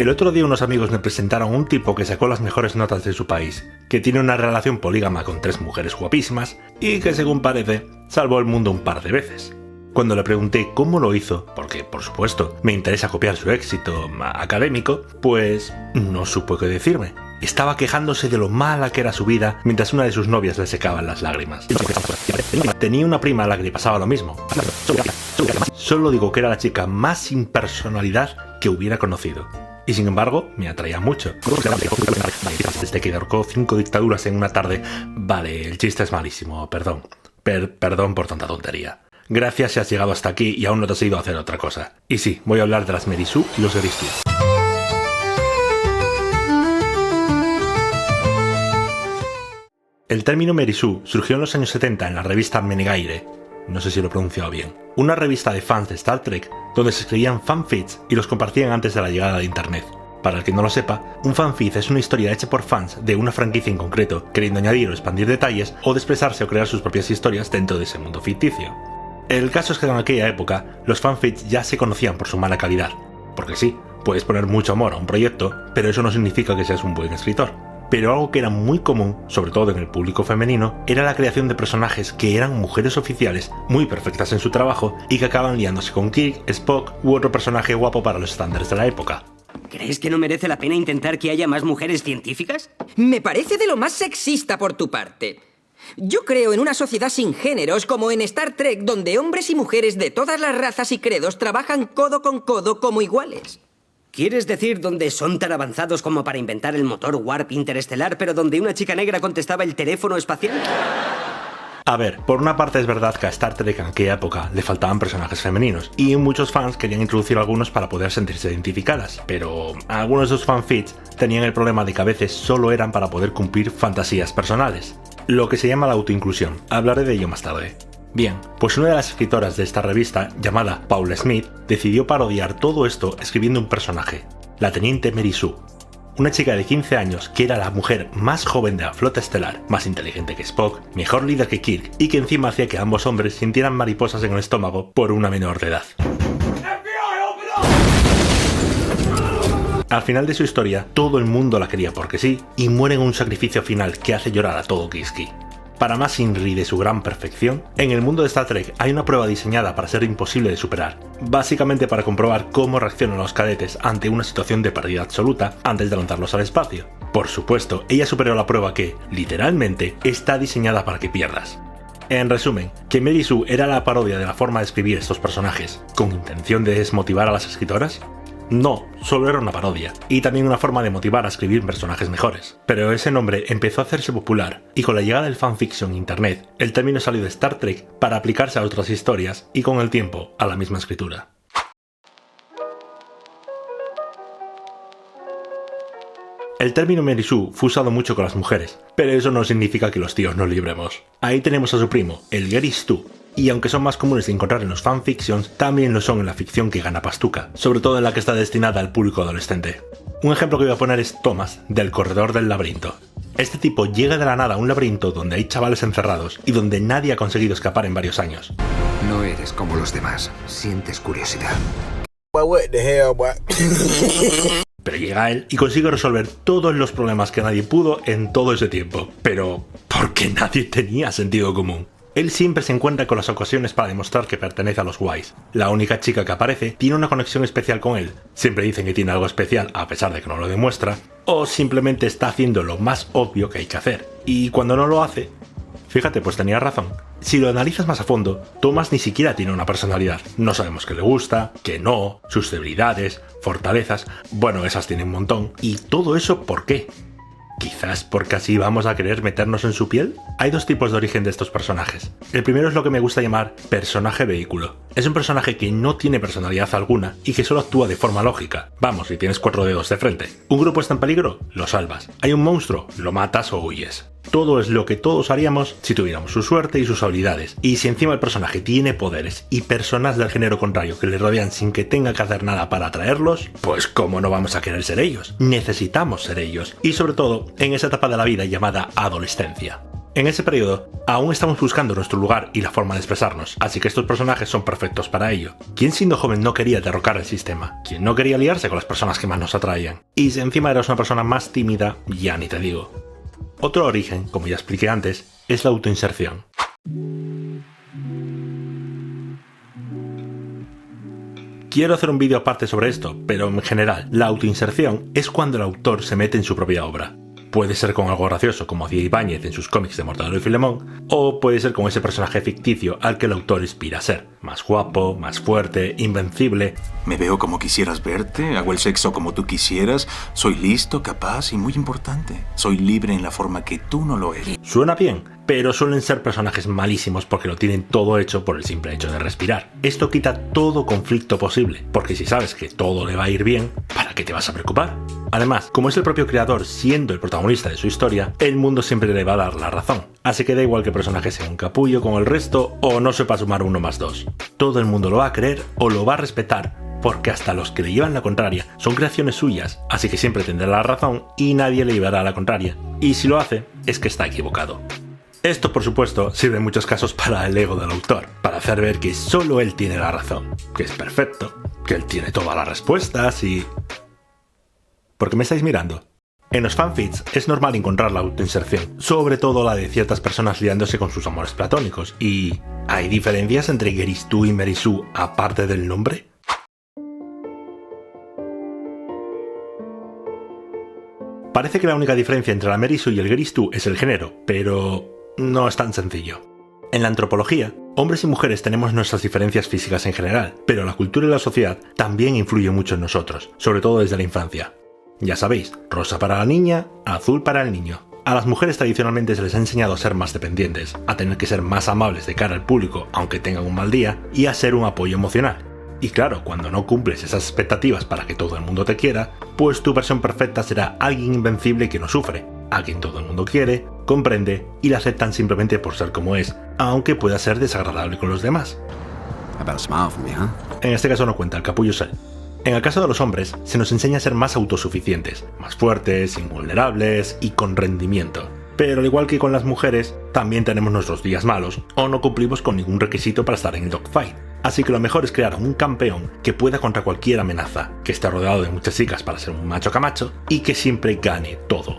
El otro día unos amigos me presentaron un tipo que sacó las mejores notas de su país, que tiene una relación polígama con 3 mujeres guapísimas y que, según parece, salvó el mundo un par de veces. Cuando le pregunté cómo lo hizo, porque por supuesto me interesa copiar su éxito académico, pues no supo qué decirme. Estaba quejándose de lo mala que era su vida mientras una de sus novias le secaban las lágrimas. Tenía una prima a la que le pasaba lo mismo. Solo digo que era la chica más sin personalidad que hubiera conocido. Y sin embargo, me atraía mucho. Desde que derrocó 5 dictaduras en una tarde. Vale, el chiste es malísimo, perdón. Perdón por tanta tontería. Gracias si has llegado hasta aquí y aún no te has ido a hacer otra cosa. Y sí, voy a hablar de las Mary Sue y los Gary Stu. El término Mary Sue surgió en los años 70 en la revista Menegaire, no sé si lo he pronunciado bien, una revista de fans de Star Trek donde se escribían fanfics y los compartían antes de la llegada de Internet. Para el que no lo sepa, un fanfic es una historia hecha por fans de una franquicia en concreto, queriendo añadir o expandir detalles o de expresarse o crear sus propias historias dentro de ese mundo ficticio. El caso es que en aquella época, los fanfics ya se conocían por su mala calidad. Porque sí, puedes poner mucho amor a un proyecto, pero eso no significa que seas un buen escritor. Pero algo que era muy común, sobre todo en el público femenino, era la creación de personajes que eran mujeres oficiales, muy perfectas en su trabajo, y que acaban liándose con Kirk, Spock u otro personaje guapo para los estándares de la época. ¿Crees que no merece la pena intentar que haya más mujeres científicas? Me parece de lo más sexista por tu parte. Yo creo en una sociedad sin géneros como en Star Trek, donde hombres y mujeres de todas las razas y credos trabajan codo con codo como iguales. ¿Quieres decir donde son tan avanzados como para inventar el motor Warp interestelar, pero donde una chica negra contestaba el teléfono espacial? A ver, por una parte es verdad que a Star Trek en aquella época le faltaban personajes femeninos, y muchos fans querían introducir algunos para poder sentirse identificadas, pero algunos de esos fanfics tenían el problema de que a veces solo eran para poder cumplir fantasías personales, lo que se llama la autoinclusión. Hablaré de ello más tarde. Bien, pues una de las escritoras de esta revista, llamada Paula Smith, decidió parodiar todo esto escribiendo un personaje, la teniente Mary Sue, una chica de 15 años que era la mujer más joven de la flota estelar, más inteligente que Spock, mejor líder que Kirk y que encima hacía que ambos hombres sintieran mariposas en el estómago por una menor de edad. Al final de su historia, todo el mundo la quería porque sí, y muere en un sacrificio final que hace llorar a todo Kiski. Para más Inri de su gran perfección, en el mundo de Star Trek hay una prueba diseñada para ser imposible de superar, básicamente para comprobar cómo reaccionan los cadetes ante una situación de pérdida absoluta antes de lanzarlos al espacio. Por supuesto, ella superó la prueba que, literalmente, está diseñada para que pierdas. En resumen, que Mary Sue era la parodia de la forma de escribir estos personajes, ¿con intención de desmotivar a las escritoras? No, solo era una parodia, y también una forma de motivar a escribir personajes mejores. Pero ese nombre empezó a hacerse popular, y con la llegada del fanfiction en internet, el término salió de Star Trek para aplicarse a otras historias, y con el tiempo, a la misma escritura. El término Mary Sue fue usado mucho con las mujeres, pero eso no significa que los tíos nos libremos. Ahí tenemos a su primo, el Gary Stu, y aunque son más comunes de encontrar en los fanfictions, también lo son en la ficción que gana pastuca, sobre todo en la que está destinada al público adolescente. Un ejemplo que voy a poner es Thomas, del Corredor del Laberinto. Este tipo llega de la nada a un laberinto donde hay chavales encerrados y donde nadie ha conseguido escapar en varios años. No eres como los demás, sientes curiosidad. Pero llega él y consigue resolver todos los problemas que nadie pudo en todo ese tiempo. Pero, ¿por qué nadie tenía sentido común? Él siempre se encuentra con las ocasiones para demostrar que pertenece a los guays. La única chica que aparece tiene una conexión especial con él. Siempre dicen que tiene algo especial a pesar de que no lo demuestra. O simplemente está haciendo lo más obvio que hay que hacer. Y cuando no lo hace... Fíjate, pues tenía razón. Si lo analizas más a fondo, Thomas ni siquiera tiene una personalidad. No sabemos qué le gusta, qué no, sus debilidades, fortalezas... Bueno, esas tiene un montón. ¿Y todo eso por qué? ¿Quizás porque así vamos a querer meternos en su piel? Hay dos tipos de origen de estos personajes. El primero es lo que me gusta llamar personaje vehículo. Es un personaje que no tiene personalidad alguna y que solo actúa de forma lógica. Vamos, si tienes 4 dedos de frente. Un grupo está en peligro, lo salvas. Hay un monstruo, lo matas o huyes. Todo es lo que todos haríamos si tuviéramos su suerte y sus habilidades. Y si encima el personaje tiene poderes y personas del género contrario que le rodean sin que tenga que hacer nada para atraerlos, pues ¿cómo no vamos a querer ser ellos? Necesitamos ser ellos. Y sobre todo, en esa etapa de la vida llamada adolescencia. En ese periodo, aún estamos buscando nuestro lugar y la forma de expresarnos, así que estos personajes son perfectos para ello. ¿Quién siendo joven no quería derrocar el sistema? ¿Quién no quería liarse con las personas que más nos atraían? Y si encima eras una persona más tímida, ya ni te digo. Otro origen, como ya expliqué antes, es la autoinserción. Quiero hacer un vídeo aparte sobre esto, pero en general, la autoinserción es cuando el autor se mete en su propia obra. Puede ser con algo gracioso, como hacía Ibáñez en sus cómics de Mortadelo y Filemón, o puede ser con ese personaje ficticio al que el autor inspira a ser. Más guapo, más fuerte, invencible. Me veo como quisieras verte, hago el sexo como tú quisieras, soy listo, capaz y muy importante. Soy libre en la forma que tú no lo eres. Suena bien, pero suelen ser personajes malísimos porque lo tienen todo hecho por el simple hecho de respirar. Esto quita todo conflicto posible, porque si sabes que todo le va a ir bien, ¿para qué te vas a preocupar? Además, como es el propio creador siendo el protagonista de su historia, el mundo siempre le va a dar la razón. Así que da igual que el personaje sea un capullo con el resto o no sepa sumar 1 más 2. Todo el mundo lo va a creer o lo va a respetar, porque hasta los que le llevan la contraria son creaciones suyas, así que siempre tendrá la razón y nadie le llevará la contraria. Y si lo hace, es que está equivocado. Esto, por supuesto, sirve en muchos casos para el ego del autor, para hacer ver que solo él tiene la razón, que es perfecto, que él tiene todas las respuestas y... ¿Por qué me estáis mirando? En los fanfics es normal encontrar la autoinserción, sobre todo la de ciertas personas liándose con sus amores platónicos, y... ¿hay diferencias entre Geristu y Merisu aparte del nombre? Parece que la única diferencia entre la Merisu y el Geristu es el género, pero no es tan sencillo. En la antropología, hombres y mujeres tenemos nuestras diferencias físicas en general, pero la cultura y la sociedad también influyen mucho en nosotros, sobre todo desde la infancia. Ya sabéis, rosa para la niña, azul para el niño. A las mujeres tradicionalmente se les ha enseñado a ser más dependientes, a tener que ser más amables de cara al público aunque tengan un mal día, y a ser un apoyo emocional. Y claro, cuando no cumples esas expectativas para que todo el mundo te quiera, pues tu versión perfecta será alguien invencible que no sufre, a quien todo el mundo quiere, comprende y la aceptan simplemente por ser como es, aunque pueda ser desagradable con los demás. En este caso no cuenta, el capullo es él. En el caso de los hombres, se nos enseña a ser más autosuficientes, más fuertes, invulnerables y con rendimiento. Pero al igual que con las mujeres, también tenemos nuestros días malos o no cumplimos con ningún requisito para estar en el dogfight. Así que lo mejor es crear un campeón que pueda contra cualquier amenaza, que esté rodeado de muchas chicas para ser un macho camacho y que siempre gane todo.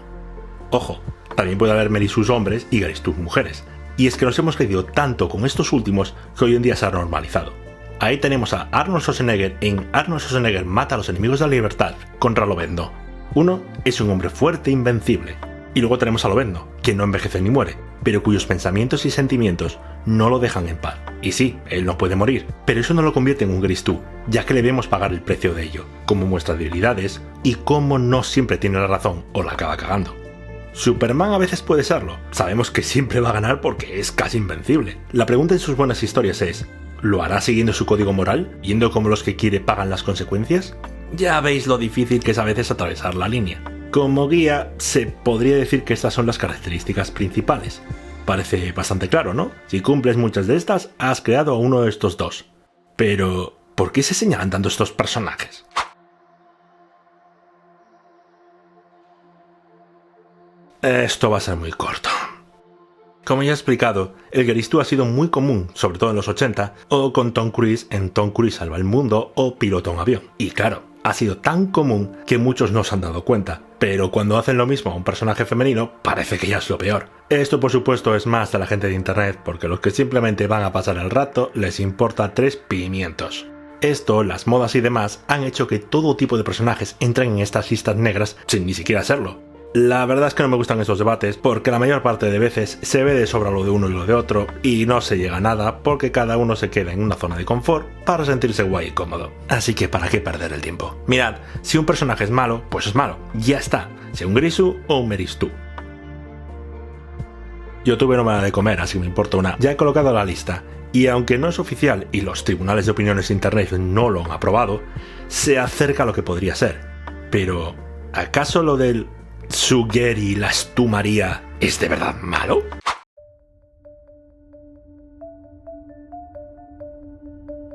Ojo, también puede haber Merisus hombres y Geristus mujeres. Y es que nos hemos creído tanto con estos últimos que hoy en día se ha normalizado. Ahí tenemos a Arnold Schwarzenegger en Arnold Schwarzenegger mata a los enemigos de la libertad contra Lobezno. Uno es un hombre fuerte e invencible. Y luego tenemos a Lobezno, que no envejece ni muere, pero cuyos pensamientos y sentimientos no lo dejan en paz. Y sí, él no puede morir, pero eso no lo convierte en un Geristu, ya que le vemos pagar el precio de ello, cómo muestra debilidades y cómo no siempre tiene la razón o la acaba cagando. Superman a veces puede serlo, sabemos que siempre va a ganar porque es casi invencible. La pregunta en sus buenas historias es, ¿lo hará siguiendo su código moral, viendo cómo los que quiere pagan las consecuencias? Ya veis lo difícil que es a veces atravesar la línea. Como guía, se podría decir que estas son las características principales. Parece bastante claro, ¿no? Si cumples muchas de estas, has creado a uno de estos dos. Pero, ¿por qué se señalan tanto estos personajes? Esto va a ser muy corto. Como ya he explicado, el Geristu ha sido muy común, sobre todo en los 80, o con Tom Cruise en Tom Cruise salva el mundo o pilota un avión. Y claro, ha sido tan común que muchos no se han dado cuenta, pero cuando hacen lo mismo a un personaje femenino, parece que ya es lo peor. Esto por supuesto es más de la gente de internet, porque los que simplemente van a pasar el rato les importa 3 pimientos. Esto, las modas y demás, han hecho que todo tipo de personajes entren en estas listas negras sin ni siquiera serlo. La verdad es que no me gustan estos debates porque la mayor parte de veces se ve de sobra lo de uno y lo de otro y no se llega a nada porque cada uno se queda en una zona de confort para sentirse guay y cómodo. Así que ¿para qué perder el tiempo? Mirad, si un personaje es malo, pues es malo, ya está, sea un Gerisu o un Meristu. YouTube no me da de comer, así que me importa una. Ya he colocado la lista y aunque no es oficial y los tribunales de opiniones de internet no lo han aprobado, se acerca a lo que podría ser. Pero, ¿acaso lo del Sugeri la Stu María es de verdad malo?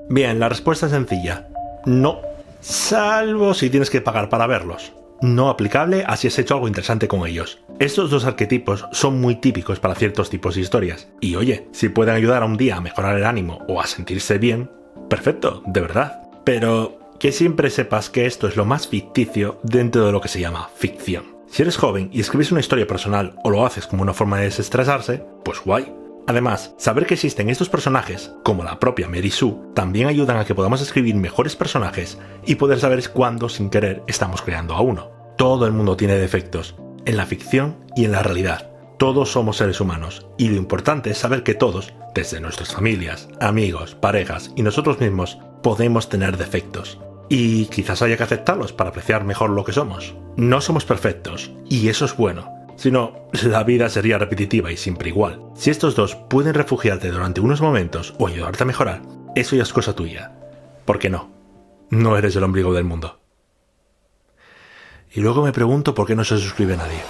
Bien, la respuesta es sencilla. No. Salvo si tienes que pagar para verlos. no aplicable a si has hecho algo interesante con ellos. Estos dos arquetipos son muy típicos para ciertos tipos de historias. Y oye, si pueden ayudar a un día a mejorar el ánimo o a sentirse bien, perfecto, de verdad. Pero que siempre sepas que esto es lo más ficticio dentro de lo que se llama ficción. Si eres joven y escribes una historia personal o lo haces como una forma de desestresarse, pues guay. Además, saber que existen estos personajes, como la propia Mary Sue, también ayudan a que podamos escribir mejores personajes y poder saber cuándo sin querer estamos creando a uno. Todo el mundo tiene defectos, en la ficción y en la realidad. Todos somos seres humanos, y lo importante es saber que todos, desde nuestras familias, amigos, parejas y nosotros mismos, podemos tener defectos. Y quizás haya que aceptarlos para apreciar mejor lo que somos. No somos perfectos, y eso es bueno. Si no, la vida sería repetitiva y siempre igual. Si estos dos pueden refugiarte durante unos momentos o ayudarte a mejorar, eso ya es cosa tuya. ¿Por qué no? No eres el ombligo del mundo. Y luego me pregunto por qué no se suscribe nadie.